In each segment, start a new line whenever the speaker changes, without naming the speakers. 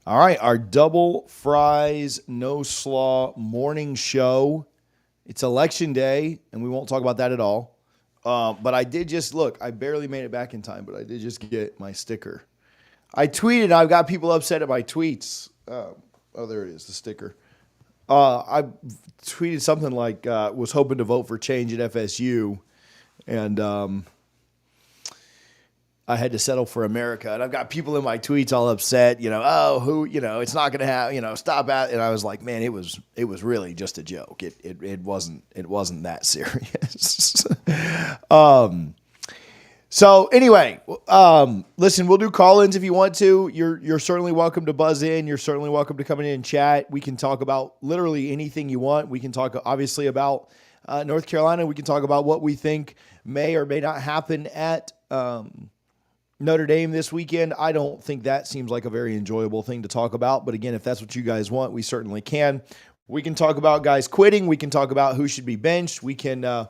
All right, our double fries, no slaw morning show. It's election day, and we won't talk about that at all. But I did just look. I barely made it back in time, but I did just get my sticker. I tweeted. I've got people upset at my tweets. There it is, the sticker. I tweeted something like was hoping to vote for change at FSU, and I had to settle for America. And I've got people in my tweets all upset, it's not going to have, stop at. And I was like, man, it was really just a joke. It wasn't that serious. So anyway, listen, we'll do call-ins if you want to. You're certainly welcome to buzz in. You're certainly welcome to come in and chat. We can talk about literally anything you want. We can talk obviously about North Carolina. We can talk about what we think may or may not happen at Notre Dame this weekend. I don't think that seems like a very enjoyable thing to talk about. But again, if that's what you guys want, we certainly can. We can talk about guys quitting. We can talk about who should be benched. We can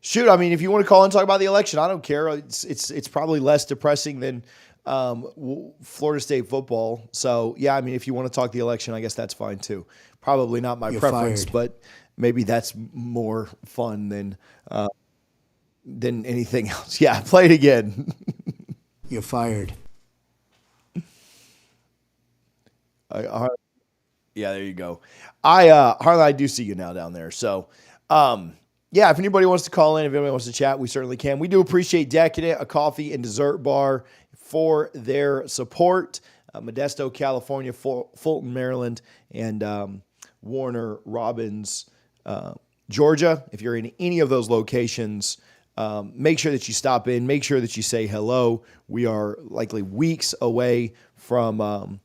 shoot. I mean, if you want to call and talk about the election, I don't care. It's probably less depressing than Florida State football. So yeah, I mean, if you want to talk the election, I guess that's fine too. Probably not my preference, but maybe that's more fun than anything else. Yeah, play it again.
You're fired.
Yeah, there you go. Harlan, I do see you now down there. So, yeah, if anybody wants to call in, if anybody wants to chat, we certainly can. We do appreciate Decadent, a coffee and dessert bar, for their support. Modesto, California, Fulton, Maryland, and Warner Robins, Georgia. If you're in any of those locations, make sure that you stop in. Make sure that you say hello. We are likely weeks away from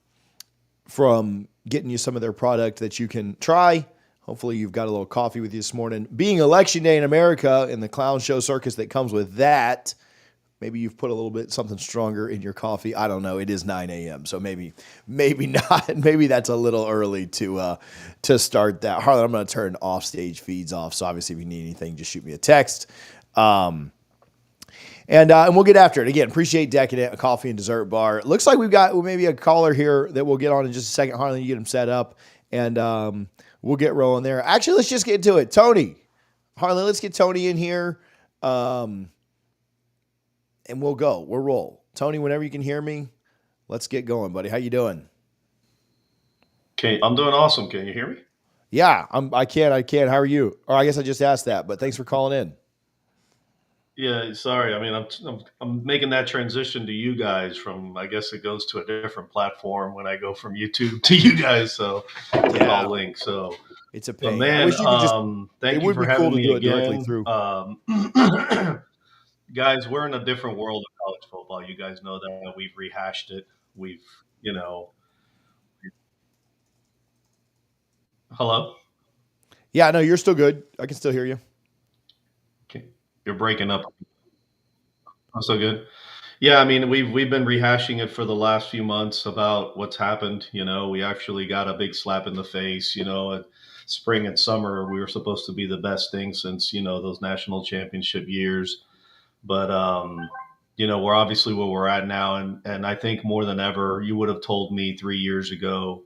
getting you some of their product that you can try. Hopefully you've got a little coffee with you this morning. Being election day in America and the clown show circus that comes with that, maybe you've put a little bit something stronger in your coffee. I don't know. It is 9 a.m., so maybe not. Maybe that's a little early to start that. Harlan, I'm going to turn off stage feeds off. So obviously, if you need anything, just shoot me a text. And we'll get after it. Again, appreciate Decadent, a coffee and dessert bar. It looks like we've got maybe a caller here that we'll get on in just a second. Harlan, you get him set up, and we'll get rolling there. Actually, let's just get into it. Tony. Harlan, let's get Tony in here, and we'll go. We'll roll. Tony, whenever you can hear me, let's get going, buddy. How you doing?
Okay, I'm doing awesome. Can you hear me?
Yeah, I can. How are you? Or I guess I just asked that, but thanks for calling in.
Yeah, sorry. I mean, I'm making that transition to you guys from. I guess it goes to a different platform when I go from YouTube to you guys. So it's all linked. So
it's a pain.
Man, thank you for having me again. Guys, we're in a different world of college football. You guys know that. We've rehashed it. Hello?
Yeah, no, you're still good. I can still hear you.
Okay. You're breaking up. Oh, so good. Yeah, I mean, we've been rehashing it for the last few months about what's happened. We actually got a big slap in the face. At spring and summer, we were supposed to be the best thing since, those national championship years. But, we're obviously where we're at now. And I think more than ever, you would have told me 3 years ago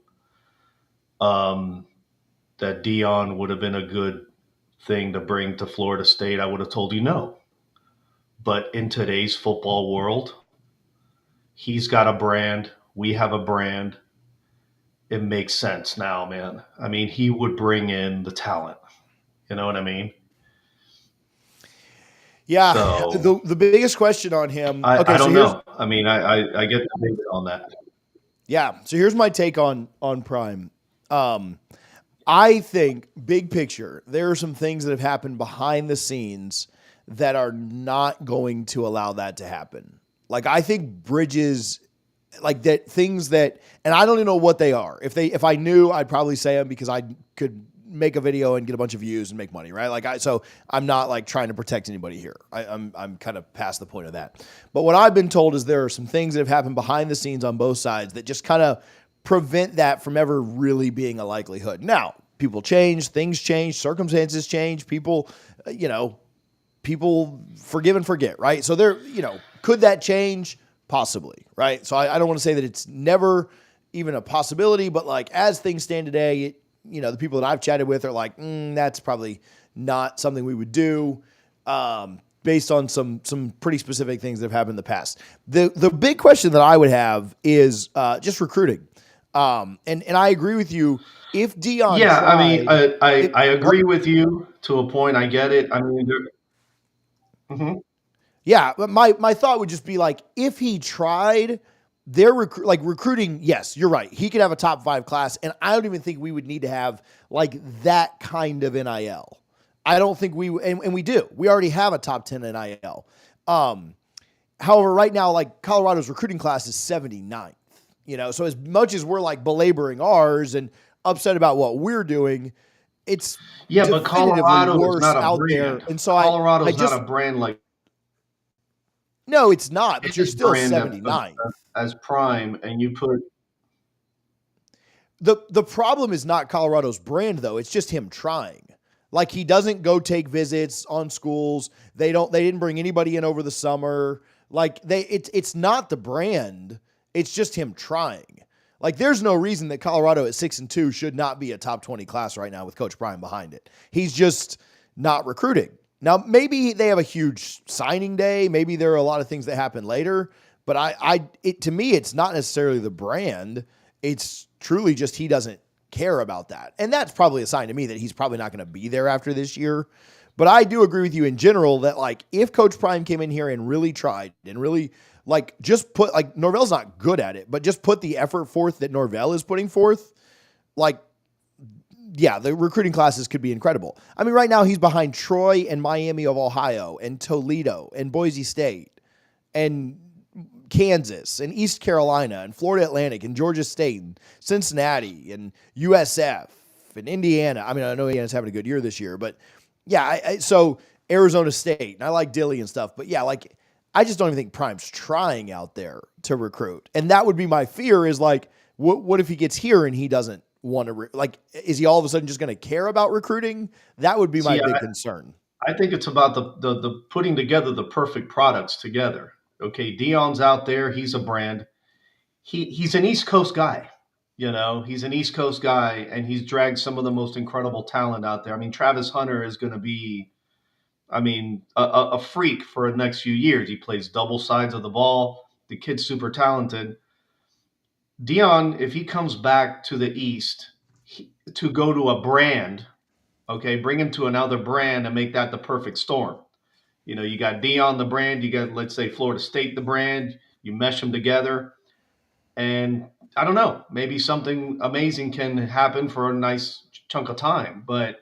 that Dion would have been a good thing to bring to Florida State. I would have told you no. But in today's football world, he's got a brand. We have a brand. It makes sense now, man. I mean, he would bring in the talent. You know what I mean?
Yeah. So, the biggest question on him.
I don't know. I mean, I get debated on that.
Yeah. So here's my take on Prime. I think big picture, there are some things that have happened behind the scenes that are not going to allow that to happen. Like, I think Bridges, like that things that, and I don't even know what they are. If I knew, I'd probably say them because I could make a video and get a bunch of views and make money, right? So I'm not like trying to protect anybody here. I'm kind of past the point of that. But what I've been told is there are some things that have happened behind the scenes on both sides that just kind of prevent that from ever really being a likelihood. Now, people change, things change, circumstances change, people forgive and forget, right? So could that change? Possibly, right? So I don't want to say that it's never even a possibility, but like as things stand today, the people that I've chatted with are like, that's probably not something we would do, based on some pretty specific things that have happened in the past. The big question that I would have is just recruiting. And I agree with you. If Dion
Yeah, I mean,
tried,
I agree with you to a point. I get it. I mean, mhm.
yeah, but my thought would just be like, if he tried, recruiting. Yes, you're right. He could have a top 5 class, and I don't even think we would need to have like that kind of NIL. I don't think and we do. We already have a top 10 NIL. However, right now, like Colorado's recruiting class is 79th. So as much as we're like belaboring ours and upset about what we're doing, it's
Yeah, but
definitively
Colorado is
worse
not a
out there.
brand.
And so I
Colorado's not
just
a brand like
no, it's not. But you're
his
still
brand
79th.
as prime, and you put
The problem is not Colorado's brand though. It's just him trying. Like he doesn't go take visits on schools. They didn't bring anybody in over the summer. Like it's not the brand. It's just him trying. Like there's no reason that Colorado at 6-2 should not be a top 20 class right now with Coach Prime behind it. He's just not recruiting. Now maybe they have a huge signing day. Maybe there are a lot of things that happen later. But to me, it's not necessarily the brand. It's truly just he doesn't care about that. And that's probably a sign to me that he's probably not going to be there after this year. But I do agree with you in general that like if Coach Prime came in here and really tried and really like just put like Norvell's not good at it, but just put the effort forth that Norvell is putting forth, like yeah, the recruiting classes could be incredible. I mean, right now he's behind Troy and Miami of Ohio and Toledo and Boise State and Kansas and East Carolina and Florida Atlantic and Georgia State and Cincinnati and USF and Indiana. I mean, I know Indiana's having a good year this year, but yeah, so Arizona State, and I like Dilly and stuff, but yeah, like I just don't even think Prime's trying out there to recruit. And that would be my fear is like, what if he gets here and he doesn't want to, is he all of a sudden just going to care about recruiting? That would be my big concern.
I think it's about the putting together the perfect products together. Okay, Dion's out there. He's a brand. He's an East Coast guy. He's an East Coast guy, and he's dragged some of the most incredible talent out there. I mean, Travis Hunter is going to be, I mean, a freak for the next few years. He plays double sides of the ball. The kid's super talented. Dion, if he comes back to the East to go to a brand, okay, bring him to another brand and make that the perfect storm. You got Dion the brand, you got, let's say, Florida State the brand, you mesh them together. And I don't know, maybe something amazing can happen for a nice chunk of time. But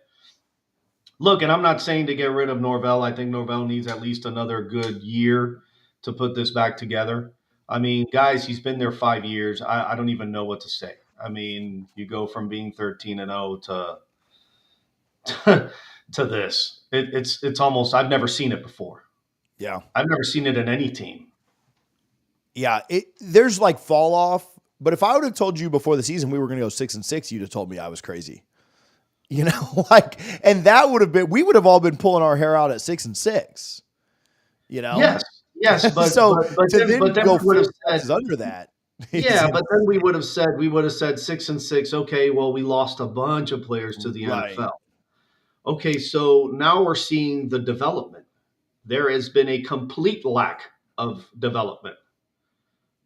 look, and I'm not saying to get rid of Norvell. I think Norvell needs at least another good year to put this back together. I mean, guys, he's been there 5 years. I don't even know what to say. I mean, you go from being 13-0 to this. It's almost, I've never seen it before.
Yeah.
I've never seen it in any team.
Yeah. There's like fall off, but if I would have told you before the season we were going to go 6-6, you'd have told me I was crazy. And that would have been, we would have all been pulling our hair out at 6-6.
Yes, but but then
go
we would have said
under that.
yeah, but then we would have said 6-6. Okay, well, we lost a bunch of players to the
Right.
NFL. Okay, so now we're seeing the development. There has been a complete lack of development,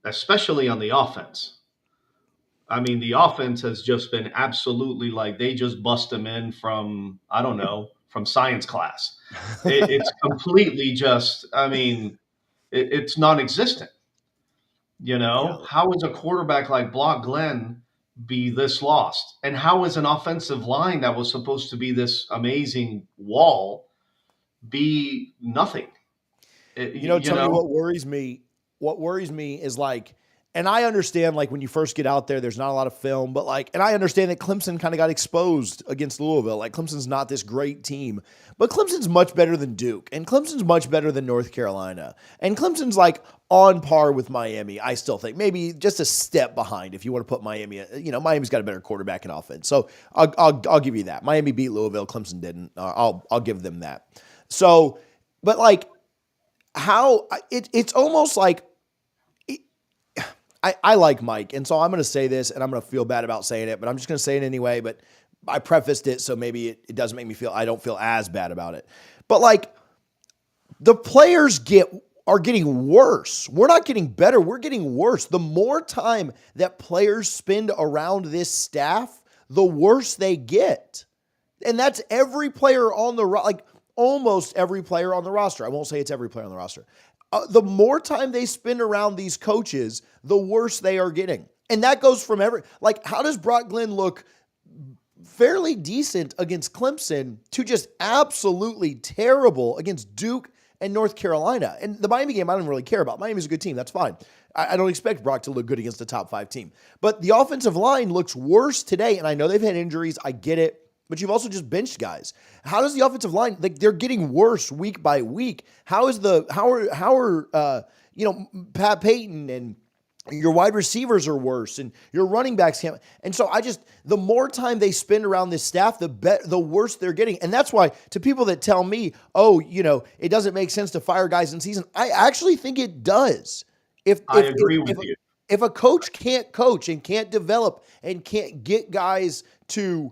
especially on the offense. I mean, the offense has just been absolutely like they just bust them in from, I don't know, from science class. It's completely just, I mean, it's non existent.
Yeah.
How is a quarterback like Block Glenn be this lost? And how is an offensive line that was supposed to be this amazing wall be nothing?
Tony, what worries me is like, and I understand like when you first get out there, there's not a lot of film, but like, and I understand that Clemson kind of got exposed against Louisville. Like Clemson's not this great team, but Clemson's much better than Duke, and Clemson's much better than North Carolina, and Clemson's like on par with Miami. I still think maybe just a step behind if you want to put Miami. Miami's got a better quarterback and offense, so I'll give you that. Miami beat Louisville, Clemson didn't. I'll give them that. So, but like how it's almost like. I like Mike, and so I'm going to say this, and I'm going to feel bad about saying it, but I'm just going to say it anyway. But I prefaced it, so maybe it doesn't make me feel, I don't feel as bad about it. But like, the players are getting worse. We're not getting better. We're getting worse. The more time that players spend around this staff, the worse they get. And that's every player on the like almost every player on the roster. I won't say it's every player on the roster. The more time they spend around these coaches, the worse they are getting. And that goes from like, how does Brock Glenn look fairly decent against Clemson to just absolutely terrible against Duke and North Carolina? And the Miami game, I don't really care about. Miami's a good team. That's fine. I don't expect Brock to look good against a top 5 team. But the offensive line looks worse today. And I know they've had injuries. I get it. But you've also just benched guys. How does the offensive line, like, they're getting worse week by week? How are Pat Payton and your wide receivers are worse and your running backs can't. And so the more time they spend around this staff, the worse they're getting. And that's why, to people that tell me, it doesn't make sense to fire guys in season, I actually think it does.
I agree with you.
If a coach can't coach and can't develop and can't get guys to,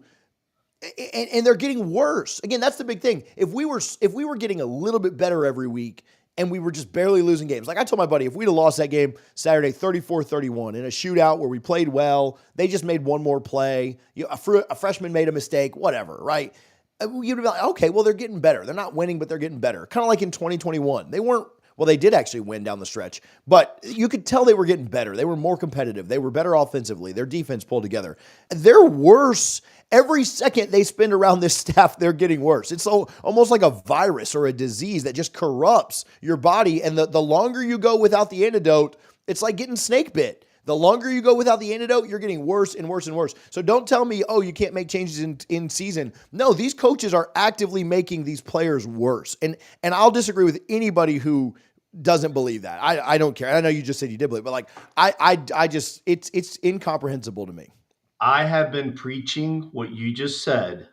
and they're getting worse. Again, that's the big thing. If we were getting a little bit better every week and we were just barely losing games. Like I told my buddy, if we'd have lost that game Saturday 34-31 in a shootout where we played well, they just made one more play, a freshman made a mistake, whatever, right? You'd be like, okay, well, they're getting better. They're not winning, but they're getting better. Kind of like in 2021. They did actually win down the stretch, but you could tell they were getting better. They were more competitive. They were better offensively. Their defense pulled together. They're worse. Every second they spend around this staff, they're getting worse. It's almost like a virus or a disease that just corrupts your body. And the longer you go without the antidote, it's like getting snake bit. The longer you go without the antidote, you're getting worse and worse and worse. So don't tell me, you can't make changes in season. No, these coaches are actively making these players worse. And I'll disagree with anybody who doesn't believe that. I don't care. I know you just said you did believe, but like I just it's incomprehensible to me.
I have been preaching what you just said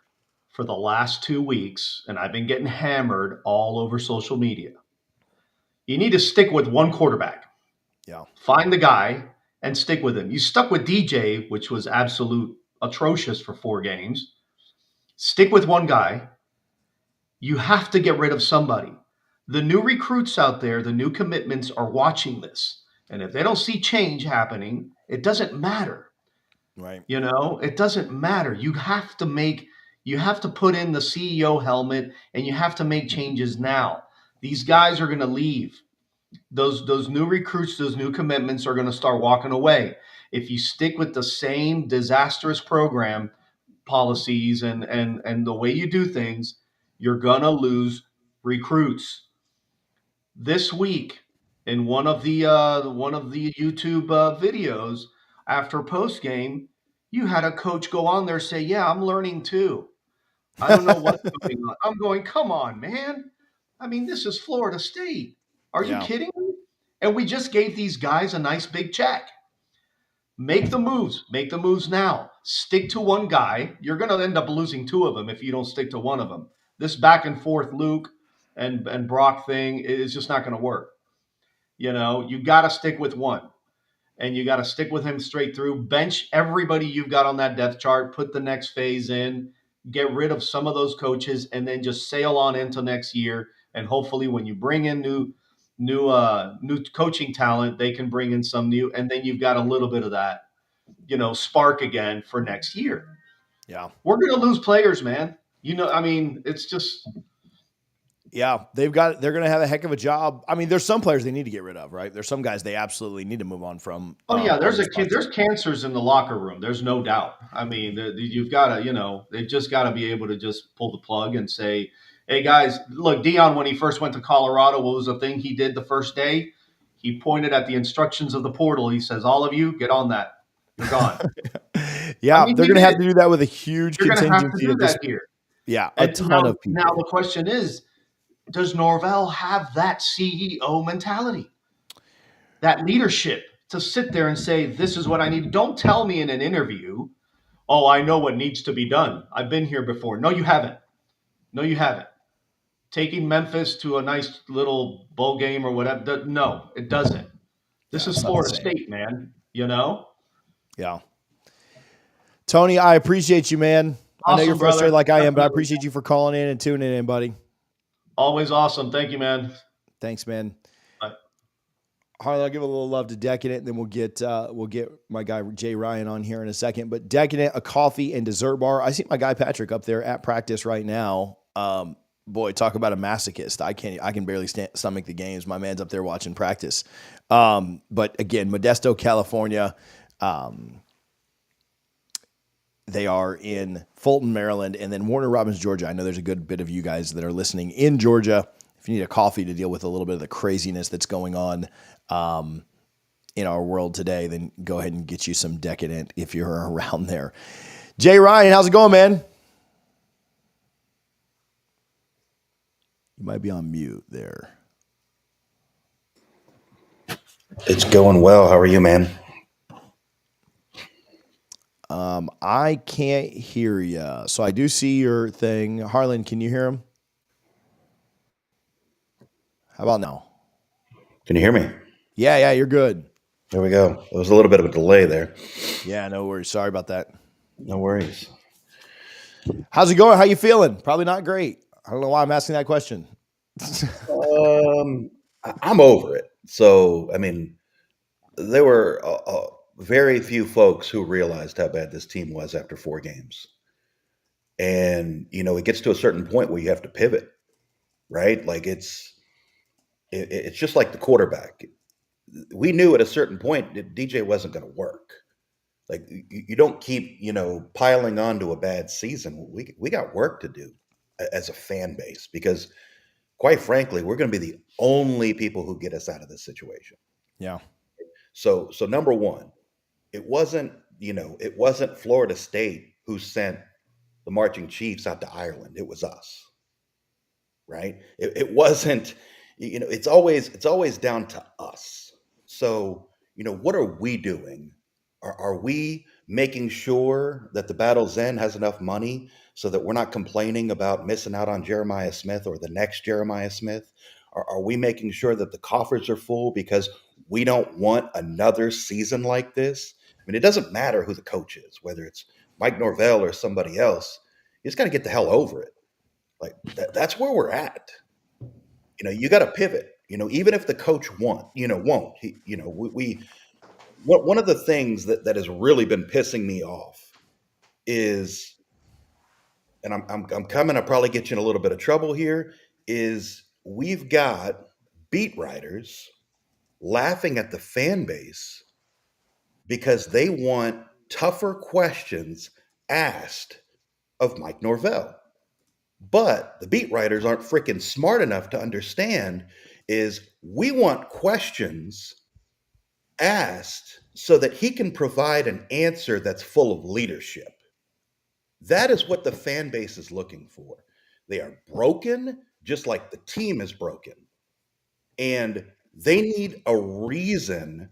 for the last 2 weeks, and I've been getting hammered all over social media. You need to stick with one quarterback.
Yeah.
Find the guy and stick with him. You stuck with DJ, which was absolute atrocious for 4 games. Stick with one guy. You have to get rid of somebody. The new recruits out there, the new commitments are watching this. And if they don't see change happening, it doesn't matter.
Right.
It doesn't matter. You have to put in the CEO helmet and you have to make changes now. These guys are going to leave. Those new recruits, those new commitments are going to start walking away. If you stick with the same disastrous program policies and the way you do things, you're going to lose recruits. This week, in one of the YouTube videos after post game, you had a coach go on there say, "Yeah, I'm learning too. I don't know what's going on." I'm going, "Come on, man! I mean, this is Florida State. Are you
Yeah.
kidding me?" And we just gave these guys a nice big check. Make the moves. Make the moves now. Stick to one guy. You're going to end up losing 2 of them if you don't stick to one of them. This back and forth Luke and Brock thing is just not going to work. You got to stick with one, and you got to stick with him straight through. Bench everybody you've got on that depth chart. Put the next phase in. Get rid of some of those coaches, and then just sail on into next year. And hopefully, when you bring in new coaching talent, they can bring in some new, and then you've got a little bit of that, spark again for next year.
Yeah.
We're going to lose players, man. It's just.
Yeah, they're going to have a heck of a job. I mean, there's some players they need to get rid of, right? There's some guys they absolutely need to move on from.
Oh yeah, there's cancers in the locker room. There's no doubt. I mean, you've got to, they've just got to be able to just pull the plug and say, "Hey guys, look, Dion, when he first went to Colorado, what was the thing he did the first day? He pointed at the instructions of the portal. He says, 'All of you, get on that. You're gone.'"
Yeah, they're going to have to do that with a huge contingency.
You're going to have to do that here.
Yeah, a ton of people.
Now the question is, does Norvell have that CEO mentality, that leadership to sit there and say, "This is what I need"? Don't tell me in an interview, "Oh, I know what needs to be done. I've been here before." No, you haven't. No, you haven't. Taking Memphis to a nice little bowl game or whatever. No, it doesn't. This is Florida State, man. you know?
Yeah. Tony, I appreciate you, man. I know you're
Awesome,
frustrated
brother.
like I am, but I
Definitely.
appreciate you for calling in and tuning in, buddy.
Always awesome. Thank you, man.
Thanks, man.
Bye.
Harlan, I'll give a little love to Decadent, and then we'll get my guy Jay Ryan on here in a second. But Decadent, a coffee and dessert bar. I see my guy Patrick up there at practice right now. Boy, talk about a masochist. I can barely stomach the games. My man's up there watching practice. But again, Modesto, California. They are in Fulton, Maryland, and then Warner Robins, Georgia. I know there's a good bit of you guys that are listening in Georgia. If you need a coffee to deal with a little bit of the craziness that's going on in our world today, then go ahead and get you some Decadent if you're around there. Jay Ryan, how's it going, man? You might be on mute there.
It's going well. How are you, man?
I can't hear you. So I do see your thing. Harlan, can you hear him? How about now?
Can you hear me?
Yeah, you're good.
There we go. There was a little bit of a delay there.
Yeah, no worries. Sorry about that.
No worries.
How's it going? How you feeling? Probably not great. I don't know why I'm asking that question.
I'm over it. So, I mean, there were very few folks who realized how bad this team was after 4 games. And, it gets to a certain point where you have to pivot, right? Like it's just like the quarterback. We knew at a certain point that DJ wasn't going to work. Like you don't keep, piling on to a bad season. We got work to do as a fan base because quite frankly, we're going to be the only people who get us out of this situation.
Yeah.
So number one, it wasn't Florida State who sent the marching Chiefs out to Ireland. It was us, right? It wasn't, it's always down to us. So, what are we doing? Are we making sure that the Battle's End has enough money so that we're not complaining about missing out on Jeremiah Smith or the next Jeremiah Smith? Are we making sure that the coffers are full because we don't want another season like this? I mean, it doesn't matter who the coach is, whether it's Mike Norvell or somebody else. You just got to get the hell over it. Like that's where we're at. You got to pivot. Even if the coach won't. One of the things that has really been pissing me off is, and I'm coming. I'll probably get you in a little bit of trouble here. Is we've got beat writers laughing at the fan base because they want tougher questions asked of Mike Norvell. But the beat writers aren't freaking smart enough to understand is we want questions asked so that he can provide an answer that's full of leadership. That is what the fan base is looking for. They are broken, just like the team is broken. And they need a reason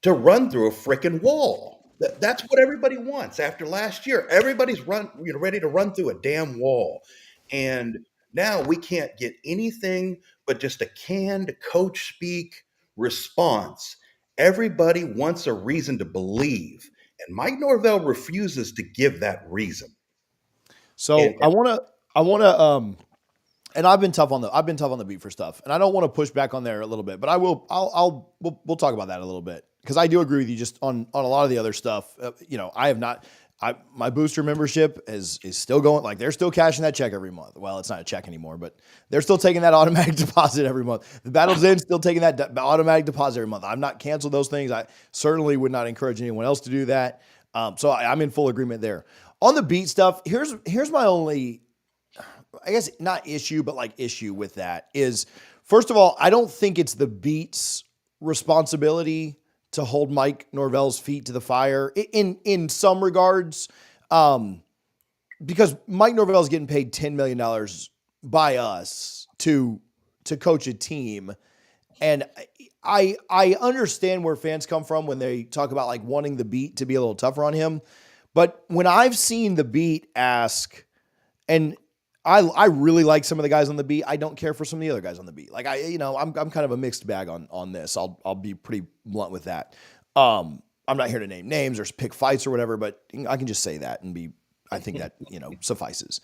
to run through a freaking wall. That's what everybody wants. After last year, everybody's ready to run through a damn wall. And now we can't get anything but just a canned coach speak response. Everybody wants a reason to believe. And Mike Norvell refuses to give that reason.
So
And
I want to, and I've been tough on the beat for stuff, and I don't want to push back on there a little bit, but we'll talk about that a little bit because I do agree with you just on a lot of the other stuff. I have not. My booster membership is still going. Like they're still cashing that check every month. Well, it's not a check anymore, but they're still taking that automatic deposit every month. The Battle's End still taking that automatic deposit every month. I've not canceled those things. I certainly would not encourage anyone else to do that. So I'm in full agreement there. On the beat stuff, here's my only, I guess not issue, but like issue with that is, first of all, I don't think it's the beat's responsibility to hold Mike Norvell's feet to the fire in some regards, because Mike Norvell is getting paid $10 million by us to coach a team. And I understand where fans come from when they talk about like wanting the beat to be a little tougher on him. But when I've seen the beat ask, and I really like some of the guys on the beat, I don't care for some of the other guys on the beat. Like I'm kind of a mixed bag on this. I'll be pretty blunt with that. I'm not here to name names or pick fights or whatever, but I can just say that and I think that, suffices.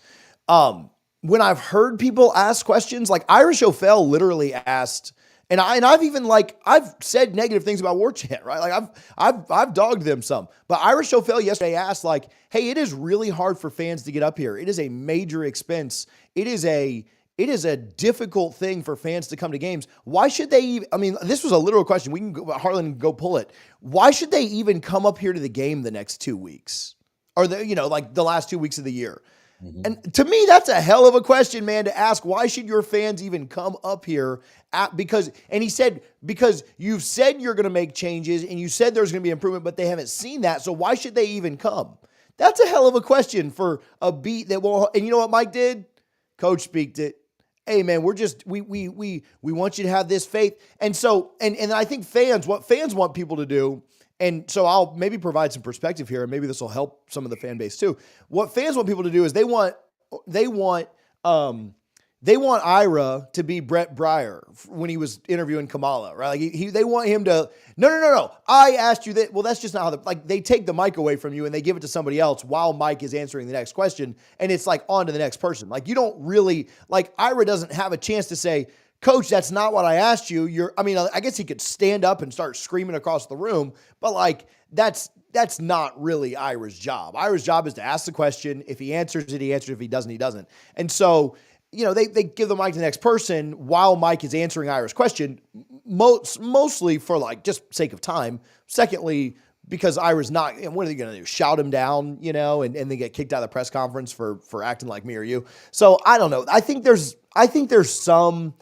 When I've heard people ask questions, like Irish O'Fell literally asked, and I've even I've said negative things about War Chant, right? Like I've dogged them some, but Irish O'Fell yesterday asked hey, it is really hard for fans to get up here. It is a major expense. It is a difficult thing for fans to come to games. Why should they even, this was a literal question. We can go, Harlan can go pull it. Why should they even come up here to the game the next 2 weeks? Or the last 2 weeks of the year? Mm-hmm. And to me, that's a hell of a question, man, to ask. Why should your fans even come up here? Because you've said you're going to make changes and you said there's going to be improvement, but they haven't seen that. So why should they even come? That's a hell of a question for a beat that will, and you know what Mike did? Coach speaked it. Hey man, we want you to have this faith. And so, and I think what fans want people to do, and so I'll maybe provide some perspective here, and maybe this will help some of the fan base too. What fans want people to do is they want Ira to be Brett Breyer when he was interviewing Kamala, right? Like they want him to, no. I asked you that. Well, that's just not how they take the mic away from you and they give it to somebody else while Mike is answering the next question. And it's on to the next person. You don't really, Ira doesn't have a chance to say, Coach, that's not what I asked you. I guess he could stand up and start screaming across the room, but that's not really Ira's job. Ira's job is to ask the question. If he answers it, he answers. If he doesn't, he doesn't. And so, they give the mic to the next person while Mike is answering Ira's question, mostly for just sake of time. Secondly, because Ira's not, what are they going to do? Shout him down, and they get kicked out of the press conference for acting like me or you. So I don't know. I think there's some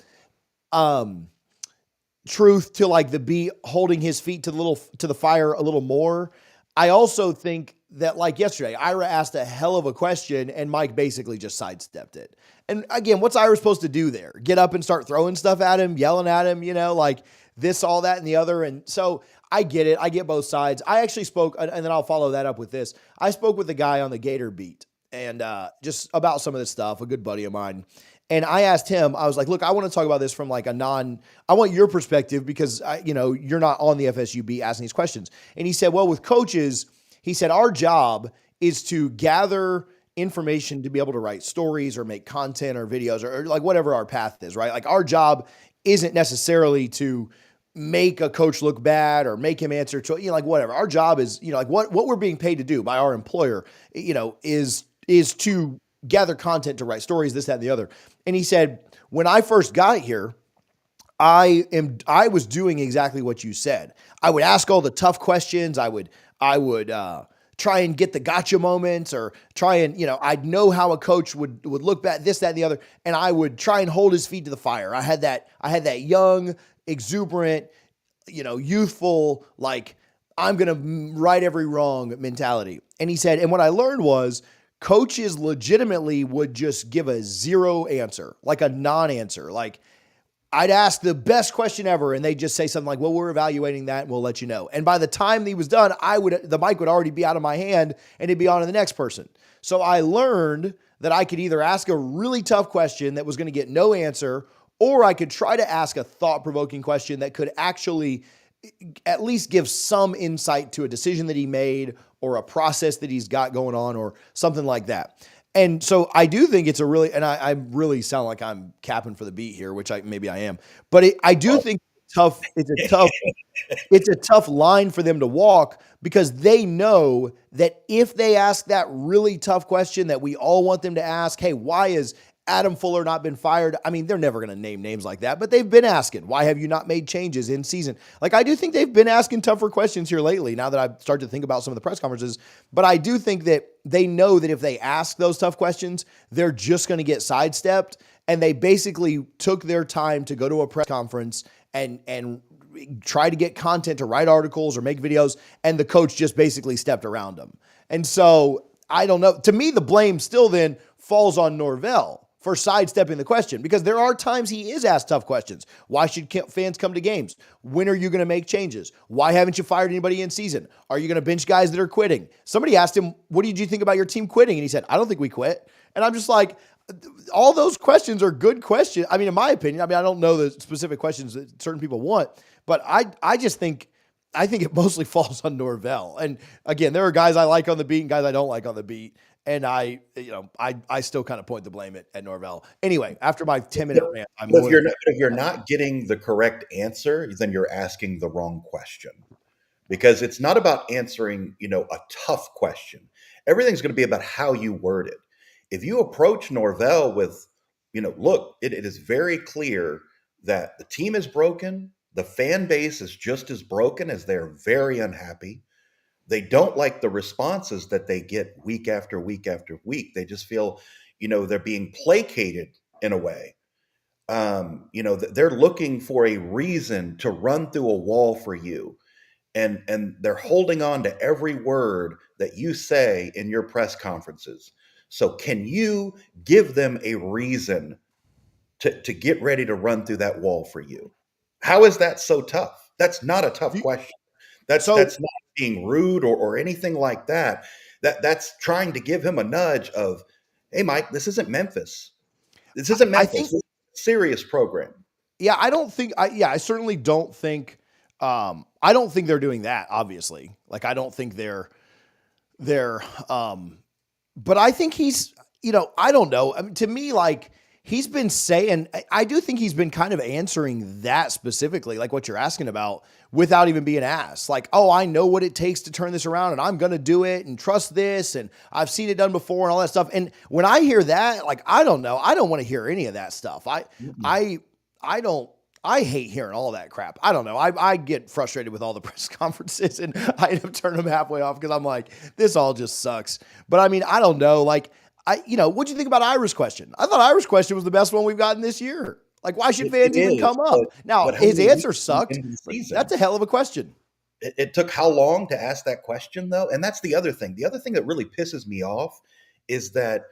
truth to the beat holding his feet to the fire a little more. I also think that yesterday, Ira asked a hell of a question and Mike basically just sidestepped it. And again, what's Ira supposed to do there? Get up and start throwing stuff at him, yelling at him, this, all that, and the other. And so I get it. I get both sides. I actually spoke, and then I'll follow that up with this. I spoke with the guy on the Gator beat and just about some of this stuff, a good buddy of mine. And I asked him, I was like, look, I want to talk about this from I want your perspective because, you're not on the FSU beat asking these questions. And he said, well, with coaches, he said, our job is to gather information to be able to write stories or make content or videos or whatever our path is, right? Our job isn't necessarily to make a coach look bad or make him answer to, whatever. Our job is, what we're being paid to do by our employer, is to gather content to write stories, this, that, and the other. And he said, when I first got here, I was doing exactly what you said. I would ask all the tough questions. I would try and get the gotcha moments or try and, I'd know how a coach would look back, this, that, and the other. And I would try and hold his feet to the fire. I had that young, exuberant, youthful, I'm going to right every wrong mentality. And he said, and what I learned was coaches legitimately would just give a zero answer, a non-answer. I'd ask the best question ever, and they'd just say something like, well, we're evaluating that, and we'll let you know. And by the time he was done, the mic would already be out of my hand, and it'd be on to the next person. So I learned that I could either ask a really tough question that was going to get no answer, or I could try to ask a thought-provoking question that could actually at least give some insight to a decision that he made or a process that he's got going on or something like that. And so I do think it's and I really sound like I'm capping for the beat here, which maybe I am, but I do think it's a tough line for them to walk because they know that if they ask that really tough question that we all want them to ask, hey, why is Adam Fuller not been fired? They're never going to name names like that, but they've been asking, why have you not made changes in season? I do think they've been asking tougher questions here lately now that I've started to think about some of the press conferences, but I do think that they know that if they ask those tough questions, they're just going to get sidestepped. And they basically took their time to go to a press conference and try to get content to write articles or make videos. And the coach just basically stepped around them. And so I don't know. To me, the blame still then falls on Norvell for sidestepping the question, because there are times he is asked tough questions. Why should fans come to games? When are you going to make changes? Why haven't you fired anybody in season? Are you going to bench guys that are quitting? Somebody asked him, what did you think about your team quitting? And he said, I don't think we quit. And I'm just like, all those questions are good questions. In my opinion, I don't know the specific questions that certain people want, but I just think I think it mostly falls on Norvell. And again, there are guys I like on the beat and guys I don't like on the beat. And I still kind of point the blame at Norvell. Anyway, after my 10-minute rant, I'm
But
more than
if you're not getting the correct answer, then you're asking the wrong question. Because it's not about answering, a tough question. Everything's going to be about how you word it. If you approach Norvell with, look, it is very clear that the team is broken. The fan base is just as broken as they're very unhappy. They don't like the responses that they get week after week after week. They just feel, they're being placated in a way. They're looking for a reason to run through a wall for you. And they're holding on to every word that you say in your press conferences. So can you give them a reason to get ready to run through that wall for you? How is that so tough? That's not a tough question. That's not being rude or anything like that. That's trying to give him a nudge of, hey, Mike, this isn't Memphis. This isn't Memphis. This is a serious program.
Yeah, I certainly don't think I don't think they're doing that, obviously. Like I don't think they're but I think he's, I don't know. I mean, to me, like he's been saying, I do think he's been kind of answering that specifically, like what you're asking about, without even being asked. Like, oh, I know what it takes to turn this around and I'm going to do it and trust this. And I've seen it done before and all that stuff. And when I hear that, like, I don't know. I don't want to hear any of that stuff. I hate hearing all that crap. I don't know. I get frustrated with all the press conferences and I end up turning them halfway off because I'm like, this all just sucks. But I mean, I don't know. Like, what'd you think about Ira's question? I thought Ira's question was the best one we've gotten this year. Like, why should fans even come up? Now, his answer sucked. That's a hell of a question.
It took how long to ask that question, though? And that's the other thing. The other thing that really pisses me off is that,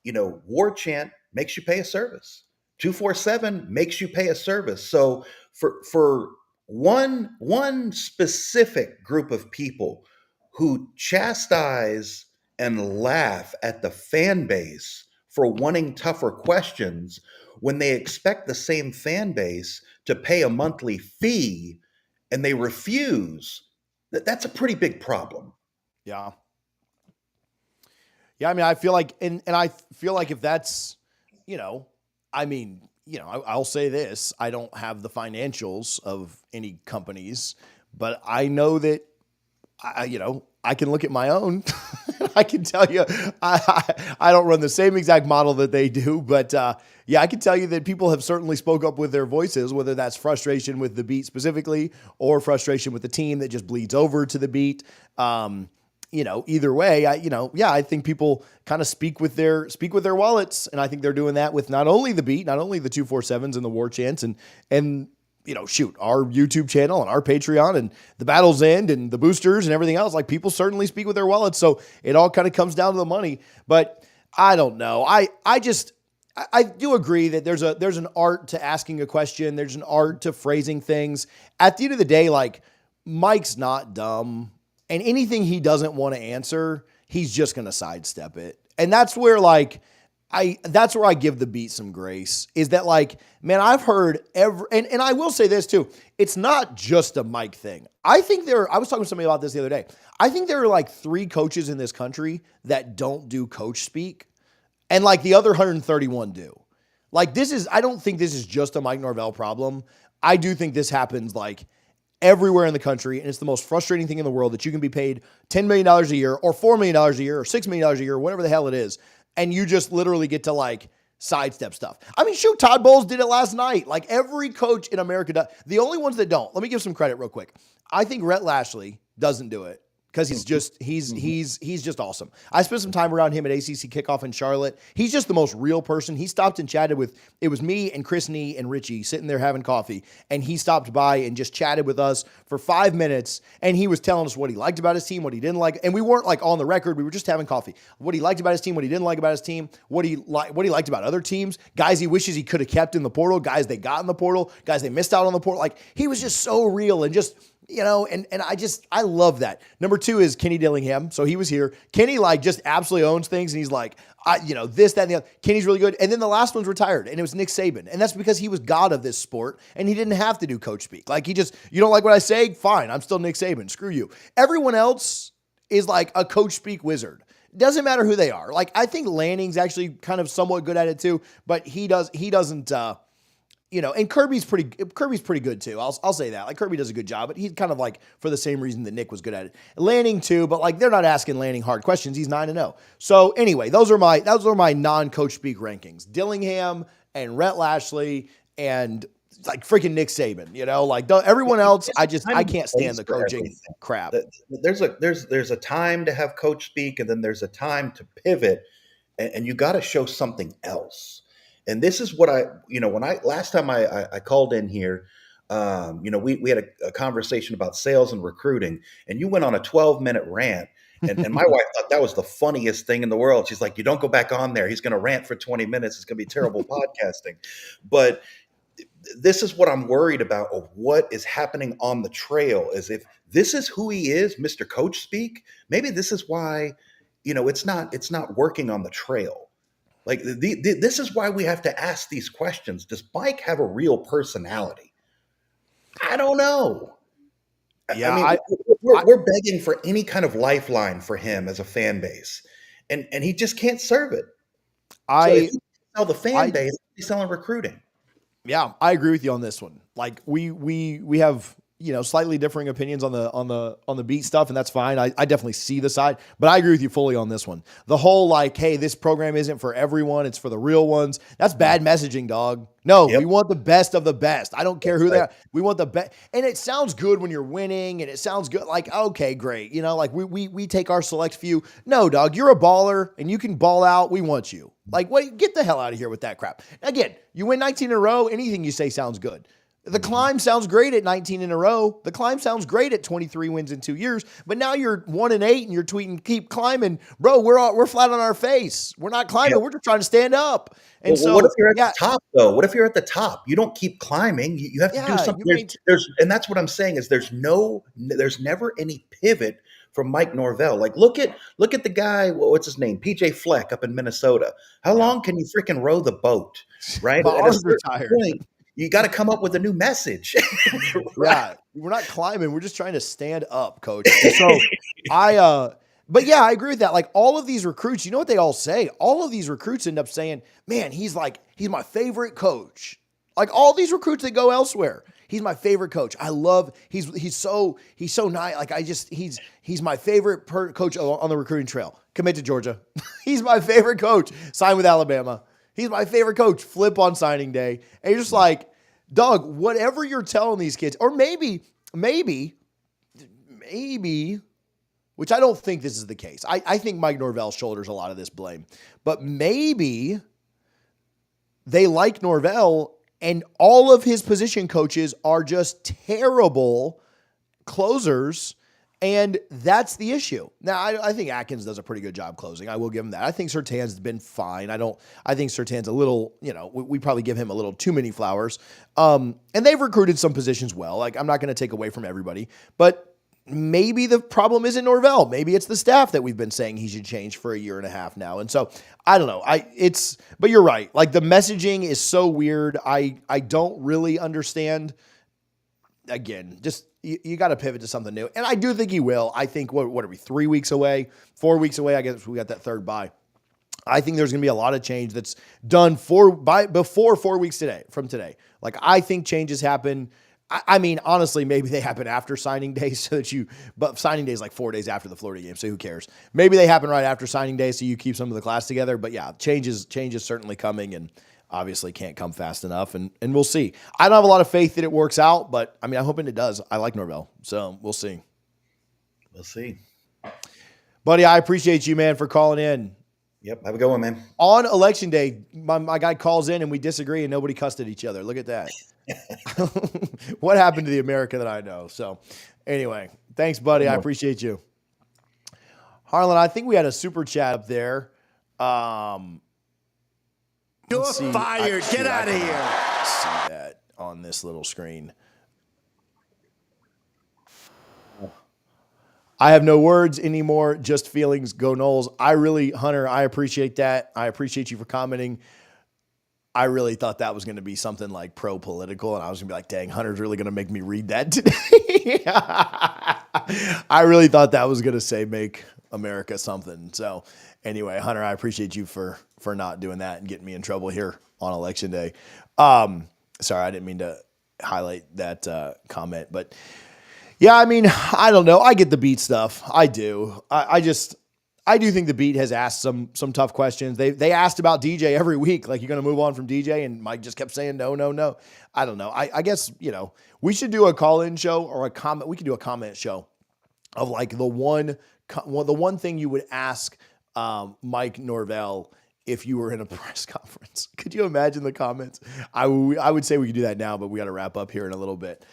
War Chant makes you pay a service. 247 makes you pay a service. So for one specific group of people who chastise and laugh at the fan base for wanting tougher questions when they expect the same fan base to pay a monthly fee and they refuse, that's a pretty big problem.
Yeah. Yeah, I mean, I feel like and I feel like if that's, I'll say this, I don't have the financials of any companies, but I know that I can look at my own. I can tell you, I don't run the same exact model that they do, but I can tell you that people have certainly spoke up with their voices, whether that's frustration with the beat specifically or frustration with the team that just bleeds over to the beat. Either way, I think people kind of speak with their wallets, and I think they're doing that with not only the beat, not only the 247s and the War Chants and our YouTube channel and our Patreon and the Battle's End and the boosters and everything else. Like people certainly speak with their wallets. So it all kind of comes down to the money, but I don't know. I do agree that there's an art to asking a question. There's an art to phrasing things. At the end of the day, like Mike's not dumb and anything he doesn't want to answer, he's just going to sidestep it. And that's where that's where I give the beat some grace is that like, man, I've heard and I will say this too. It's not just a Mike thing. I was talking to somebody about this the other day. I think there are like 3 coaches in this country that don't do coach speak and like the other 131 do. Like I don't think this is just a Mike Norvell problem. I do think this happens like everywhere in the country. And it's the most frustrating thing in the world that you can be paid $10 million a year or $4 million a year or $6 million a year, whatever the hell it is. And you just literally get to like sidestep stuff. I mean, shoot, Todd Bowles did it last night. Like every coach in America does. The only ones that don't, let me give some credit real quick. I think Rhett Lashley doesn't do it because he's just awesome. I spent some time around him at ACC kickoff in Charlotte. He's just the most real person. He stopped and chatted with, it was me and Chris Nee and Richie sitting there having coffee. And he stopped by and just chatted with us for 5 minutes. And he was telling us what he liked about his team, what he didn't like. And we weren't like on the record. We were just having coffee. What he liked about his team, what he didn't like about his team, what he liked about other teams, guys he wishes he could have kept in the portal, guys they got in the portal, guys they missed out on the portal. Like he was just so real and just and I love that. Number 2 is Kenny Dillingham. So he was here. Kenny like just absolutely owns things. And he's like, this, that, and the other. Kenny's really good. And then the last one's retired, and it was Nick Saban. And that's because he was God of this sport, and he didn't have to do coach speak. Like you don't like what I say? Fine. I'm still Nick Saban. Screw you. Everyone else is like a coach speak wizard. Doesn't matter who they are. Like I think Lanning's actually kind of somewhat good at it too, but he doesn't, and Kirby's pretty good too. I'll say that. Like Kirby does a good job, but he's kind of like for the same reason that Nick was good at it. Lanning too, but like they're not asking Lanning hard questions. He's 9-0. So anyway, those are my non-coach speak rankings. Dillingham and Rhett Lashley and like freaking Nick Saban. Everyone else, I can't stand the coaching crap.
There's a time to have coach speak, and then there's a time to pivot, and you got to show something else. And this is what last time I called in here, we had a conversation about sales and recruiting, and you went on a 12-minute rant. And my wife thought that was the funniest thing in the world. She's like, you don't go back on there. He's going to rant for 20 minutes. It's going to be terrible podcasting. But this is what I'm worried about of what is happening on the trail is if this is who he is, Mr. Coach Speak, maybe this is why, it's not working on the trail. Like this is why we have to ask these questions. Does Mike have a real personality? I don't know.
Yeah,
I mean, we're begging for any kind of lifeline for him as a fan base, and he just can't serve it. So if he sell the fan base, he's selling recruiting.
Yeah, I agree with you on this one. Like we have slightly differing opinions on the beat stuff, and that's fine. I definitely see the side, but I agree with you fully on this one. The whole like, hey, this program isn't for everyone; it's for the real ones. That's bad messaging, dog. No, we want the best of the best. I don't care who they are. We want the best, and it sounds good when you're winning, and it sounds good. Like, okay, great. Like we take our select few. No, dog, you're a baller, and you can ball out. We want you. Like, wait, get the hell out of here with that crap. Again, you win 19 in a row. Anything you say sounds good. The climb sounds great at 19 in a row. The climb sounds great at 23 wins in 2 years. But now you're 1-8 and you're tweeting, keep climbing. Bro, we're flat on our face. We're not climbing. Yeah. We're just trying to stand up. And so
what if you're at the top, though? What if you're at the top? You don't keep climbing. You have to do something. And that's what I'm saying is there's never any pivot from Mike Norvell. Like look at the guy, what's his name? PJ Fleck up in Minnesota. How long can you freaking row the boat? Right? At a certain point, you got to come up with a new message.
Right. We're not climbing. We're just trying to stand up, coach. And so but yeah, I agree with that. Like all of these recruits, you know what they all say? All of these recruits end up saying, man, he's my favorite coach. Like all these recruits that go elsewhere. He's my favorite coach. I love, he's so nice. Like he's my favorite coach on the recruiting trail. Commit to Georgia. He's my favorite coach. Sign with Alabama. He's my favorite coach. Flip on signing day. And you're just like, dog, whatever you're telling these kids, or maybe, which I don't think this is the case. I think Mike Norvell shoulders a lot of this blame, but maybe they like Norvell and all of his position coaches are just terrible closers. And that's the issue. Now, I think Atkins does a pretty good job closing. I will give him that. I think Surtain's been fine. I think Surtain's a little, we probably give him a little too many flowers. And they've recruited some positions well. Like, I'm not going to take away from everybody. But maybe the problem isn't Norvell. Maybe it's the staff that we've been saying he should change for a year and a half now. And so, I don't know. But you're right. Like, the messaging is so weird. I don't really understand. Again, just you got to pivot to something new. And I do think he will. I think, what are we, 3 weeks away, 4 weeks away? I guess we got that third bye. I think there's going to be a lot of change that's done before 4 weeks from today. Like, I think changes happen. I mean, honestly, maybe they happen after signing day but signing day is like 4 days after the Florida game. So who cares? Maybe they happen right after signing day. So you keep some of the class together, but yeah, change is certainly coming and obviously can't come fast enough, and we'll see. I don't have a lot of faith that it works out, but I mean, I'm hoping it does. I like Norvell, so we'll see.
We'll see.
Buddy, I appreciate you, man, for calling in.
Yep, have a good one, man.
On election day, my guy calls in and we disagree and nobody cussed at each other. Look at that. What happened to the America that I know? So anyway, thanks, buddy. I appreciate you. Harlan, I think we had a super chat up there.
You're fired. Get out of here.
See that on this little screen. I have no words anymore, just feelings. Go Noles. Hunter, I appreciate that. I appreciate you for commenting. I really thought that was going to be something like pro-political, and I was going to be like, dang, Hunter's really going to make me read that today. I really thought that was going to say make America something. So anyway, Hunter, I appreciate you for not doing that and getting me in trouble here on Election Day. Sorry, I didn't mean to highlight that comment, but yeah, I mean, I don't know. I get the beat stuff. I do. I do think the beat has asked some tough questions. They asked about DJ every week. Like, you're going to move on from DJ? And Mike just kept saying, no, no, no. I don't know. I guess, we should do a call-in show or a comment. We could do a comment show of like the one thing you would ask Mike Norvell if you were in a press conference. Could you imagine the comments? I would say we could do that now, but we got to wrap up here in a little bit.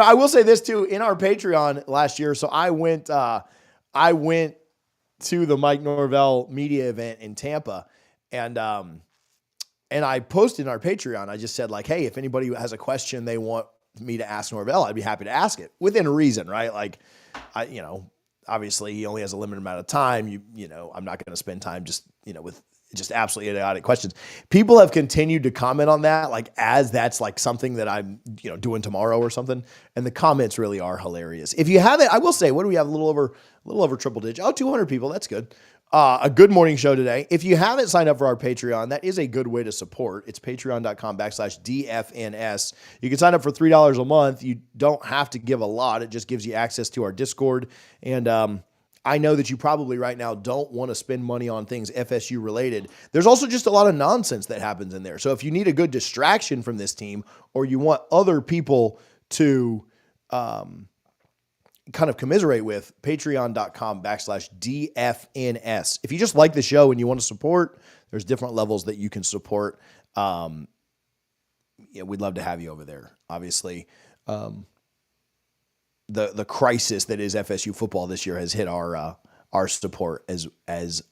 I will say this too, in our Patreon last year. So I went to the Mike Norvell media event in Tampa, and I posted in our Patreon. I just said like, hey, if anybody has a question they want me to ask Norvell, I'd be happy to ask it within reason, right? Like, obviously he only has a limited amount of time. I'm not going to spend time with just absolutely idiotic questions. People have continued to comment on that, like as that's like something that I'm, doing tomorrow or something. And the comments really are hilarious. If you haven't, I will say, what do we have? A little over triple digit. Oh, 200 people. That's good. A good morning show today. If you haven't signed up for our Patreon, that is a good way to support. It's patreon.com/DFNS. You can sign up for $3 a month. You don't have to give a lot. It just gives you access to our Discord. And, I know that you probably right now don't want to spend money on things FSU related. There's also just a lot of nonsense that happens in there. So if you need a good distraction from this team, or you want other people to kind of commiserate with, patreon.com/DFNS. If you just like the show and you want to support, there's different levels that you can support. We'd love to have you over there. Obviously, the crisis that is FSU football this year has hit our support as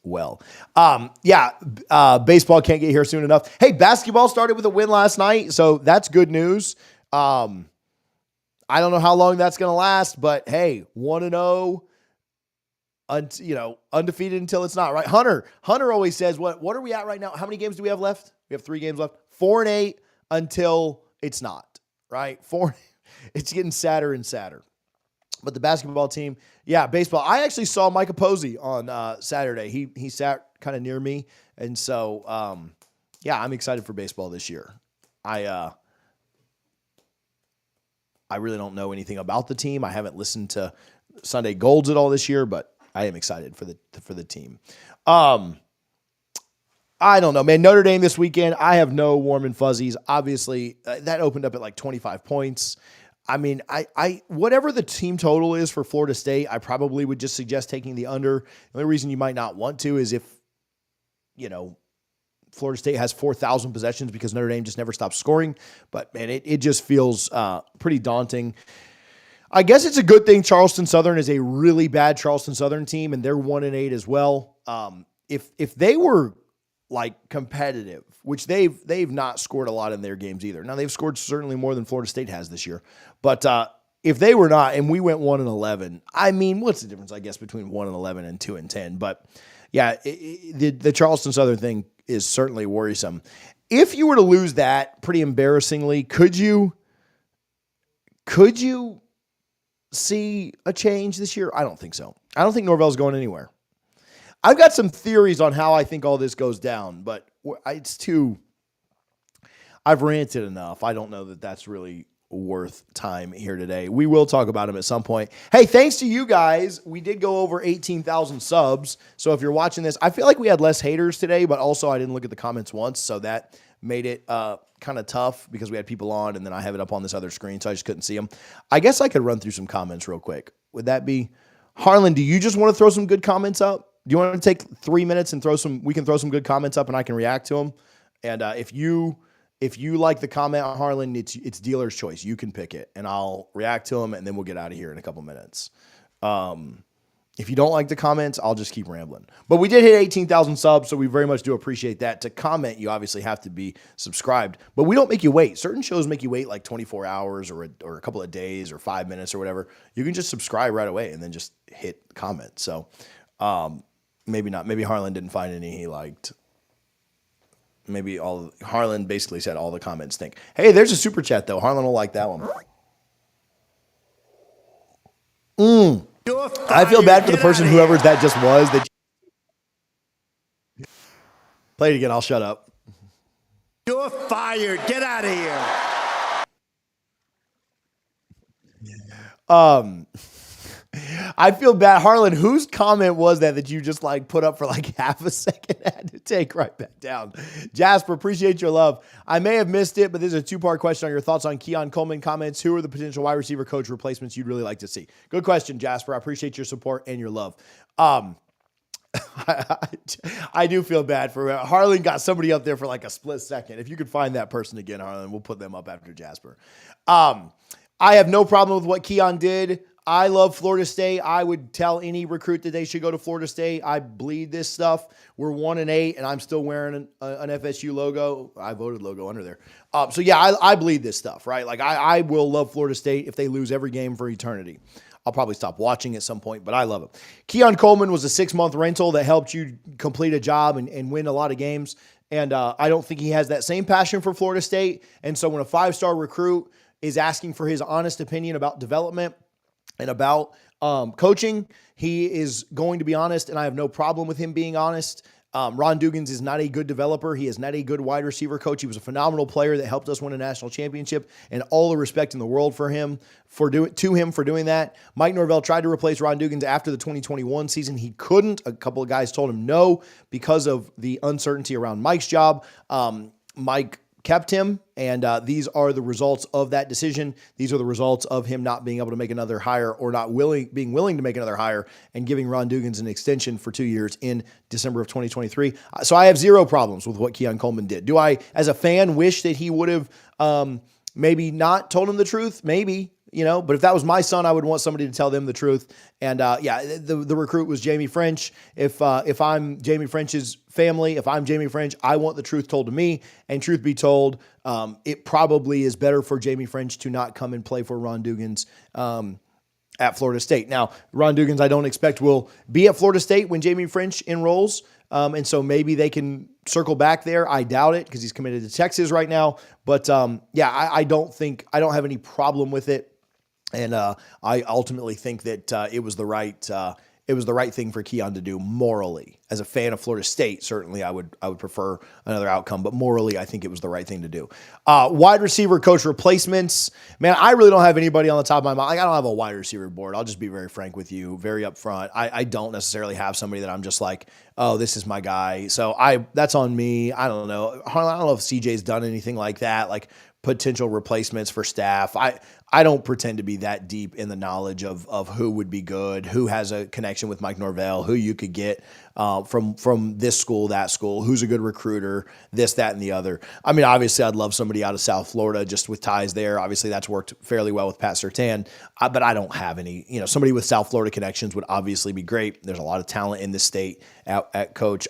well. Baseball can't get here soon enough. Hey, basketball started with a win last night, so that's good news. I don't know how long that's going to last, but hey, 1-0, undefeated until it's not, right? Hunter always says, what are we at right now? How many games do we have left? We have 3 games left. 4-8 until it's not, right? It's getting sadder and sadder. But the basketball team, baseball. I actually saw Micah Posey on Saturday. He sat kind of near me, and so I'm excited for baseball this year. I really don't know anything about the team. I haven't listened to Sunday Golds at all this year, but I am excited for the team. I don't know, man. Notre Dame this weekend, I have no warm and fuzzies. Obviously, that opened up at like 25 points. I mean, I whatever the team total is for Florida State, I probably would just suggest taking the under. The only reason you might not want to is if, Florida State has 4,000 possessions, because Notre Dame just never stops scoring. But, man, it just feels pretty daunting. I guess it's a good thing Charleston Southern is a really bad Charleston Southern team, and they're 1-8 as well. If they were like competitive, which they've not scored a lot in their games either. Now, they've scored certainly more than Florida State has this year, but if they were not, and we went 1-11, I mean, what's the difference, I guess, between 1-11 and 2-10? But yeah, the Charleston Southern thing is certainly worrisome. If you were to lose that pretty embarrassingly, could you see a change this year? I don't think so. I don't think Norvell's going anywhere. I've got some theories on how I think all this goes down, but I've ranted enough. I don't know that that's really worth time here today. We will talk about him at some point. Hey, thanks to you guys. We did go over 18,000 subs. So if you're watching this, I feel like we had less haters today, but also I didn't look at the comments once. So that made it kind of tough because we had people on and then I have it up on this other screen. So I just couldn't see them. I guess I could run through some comments real quick. Would that be Harlan? Do you just want to throw some good comments up? Do you want to take 3 minutes and we can throw some good comments up and I can react to them? And if you like the comment on Harlan, it's dealer's choice. You can pick it and I'll react to them and then we'll get out of here in a couple minutes. If you don't like the comments, I'll just keep rambling. But we did hit 18,000 subs, so we very much do appreciate that. To comment, you obviously have to be subscribed, but we don't make you wait. Certain shows make you wait like 24 hours or a couple of days or 5 minutes or whatever. You can just subscribe right away and then just hit comment. So maybe not. Maybe Harlan didn't find any he liked. Maybe Harlan basically said all the comments stink. Hey, there's a super chat though. Harlan will like that one. I feel bad for the person, whoever that just was. Play it again. I'll shut up.
You're fired. Get out of here.
I feel bad. Harlan, whose comment was that you just like put up for like half a second and had to take right back down? Jasper, appreciate your love. I may have missed it, but this is a two-part question on your thoughts on Keon Coleman comments. Who are the potential wide receiver coach replacements you'd really like to see? Good question, Jasper. I appreciate your support and your love. I do feel bad for Harlan. Got somebody up there for like a split second. If you could find that person again, Harlan, we'll put them up after Jasper. I have no problem with what Keon did. I love Florida State. I would tell any recruit that they should go to Florida State. I bleed this stuff. We're 1-8, and I'm still wearing an FSU logo. I voted logo under there. So yeah, I bleed this stuff, right? Like I will love Florida State if they lose every game for eternity. I'll probably stop watching at some point, but I love him. Keon Coleman was a 6-month rental that helped you complete a job and win a lot of games. And I don't think he has that same passion for Florida State. And so when a 5-star recruit is asking for his honest opinion about development and about coaching, he is going to be honest, and I have no problem with him being honest. Ron Dugans is not a good developer. He is not a good wide receiver coach. He was a phenomenal player that helped us win a national championship, and all the respect in the world for him for doing that. Mike Norvell tried to replace Ron Dugans after the 2021 season. He couldn't. A couple of guys told him no because of the uncertainty around Mike's job. Mike kept him, and these are the results of that decision. These are the results of him not being able to make another hire or not being willing to make another hire and giving Ron Dugans an extension for 2 years in December of 2023. So I have zero problems with what Keon Coleman did. Do I, as a fan, wish that he would have maybe not told him the truth? Maybe. But if that was my son, I would want somebody to tell them the truth. And the recruit was Jamie French. If I'm Jamie French's family, if I'm Jamie French, I want the truth told to me. And truth be told, it probably is better for Jamie French to not come and play for Ron Dugans at Florida State. Now, Ron Dugans, I don't expect will be at Florida State when Jamie French enrolls. And so maybe they can circle back there. I doubt it because he's committed to Texas right now. But I don't have any problem with it. And I ultimately think that it was the right thing for Keon to do morally. As a fan of Florida State, certainly I would prefer another outcome, but morally I think it was the right thing to do. Wide receiver coach replacements, man, I really don't have anybody on the top of my mind. Like, I don't have a wide receiver board. I'll just be very frank with you, very upfront. I don't necessarily have somebody that I'm just like, oh, this is my guy. So that's on me. I don't know. I don't know if CJ's done anything like that, like potential replacements for staff. I don't pretend to be that deep in the knowledge of who would be good, who has a connection with Mike Norvell, who you could get from this school, that school, who's a good recruiter, this, that, and the other. I mean, obviously, I'd love somebody out of South Florida just with ties there. Obviously, that's worked fairly well with Pat Surtain, but I don't have any. Somebody with South Florida connections would obviously be great. There's a lot of talent in this state at coach.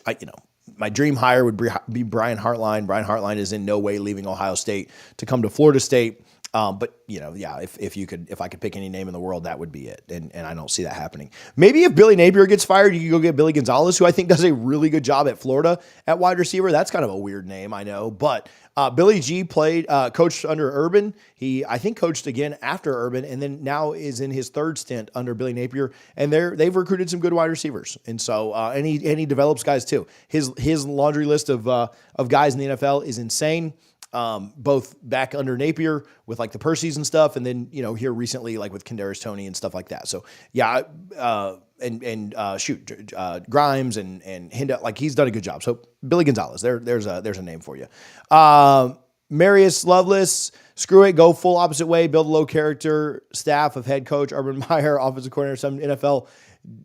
My dream hire would be Brian Hartline. Brian Hartline is in no way leaving Ohio State to come to Florida State. But if I could pick any name in the world, that would be it. And I don't see that happening. Maybe if Billy Napier gets fired, you could go get Billy Gonzalez, who I think does a really good job at Florida at wide receiver. That's kind of a weird name, I know. But Billy G coached under Urban. He, I think, coached again after Urban, and then now is in his third stint under Billy Napier. And they've recruited some good wide receivers, and so and he develops guys too. His laundry list of guys in the NFL is insane. Both back under Napier with like the Percys and stuff, and then here recently like with Kadarius Toney and stuff like that. So yeah, Grimes and Hinda, like he's done a good job. So Billy Gonzalez, there's a name for you. Marius Loveless, screw it, go full opposite way, build a low character staff of head coach Urban Meyer, offensive coordinator, some NFL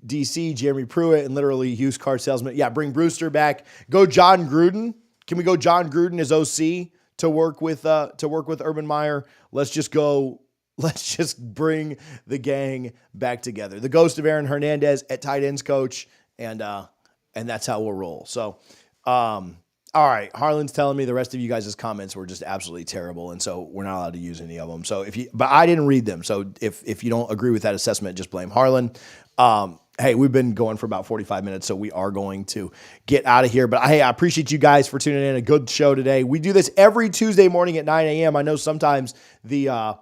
DC, Jeremy Pruitt, and literally used car salesman. Yeah, bring Brewster back. Go John Gruden. Can we go John Gruden as OC? To work with Urban Meyer. Let's just go Let's just bring the gang back together. The ghost of Aaron Hernandez at tight ends coach, and that's how we'll roll. So, all right, Harlan's telling me the rest of you guys' comments were just absolutely terrible, and so we're not allowed to use any of them. So but I didn't read them. So if you don't agree with that assessment, just blame Harlan. Hey, we've been going for about 45 minutes, so we are going to get out of here. But hey, I appreciate you guys for tuning in. A good show today. We do this every Tuesday morning at 9 a.m. I know sometimes the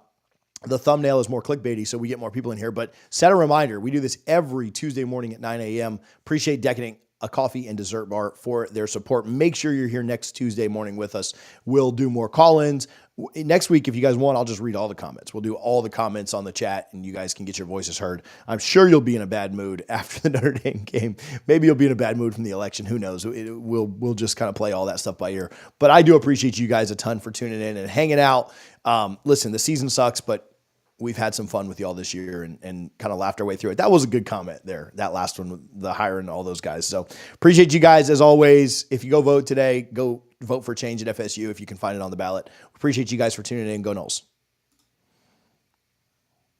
thumbnail is more clickbaity, so we get more people in here. But set a reminder. We do this every Tuesday morning at 9 a.m. Appreciate Decadent a coffee and dessert bar for their support. Make sure you're here next Tuesday morning with us. We'll do more call-ins. Next week, if you guys want, I'll just read all the comments. We'll do all the comments on the chat, and you guys can get your voices heard. I'm sure you'll be in a bad mood after the Notre Dame game. Maybe you'll be in a bad mood from the election. Who knows? We'll just kind of play all that stuff by ear. But I do appreciate you guys a ton for tuning in and hanging out. Listen, the season sucks, but we've had some fun with y'all this year and kind of laughed our way through it. That was a good comment there. That last one, with the hiring all those guys. So appreciate you guys as always. If you go vote today, go vote for change at FSU if you can find it on the ballot. Appreciate you guys for tuning in. Go Noles.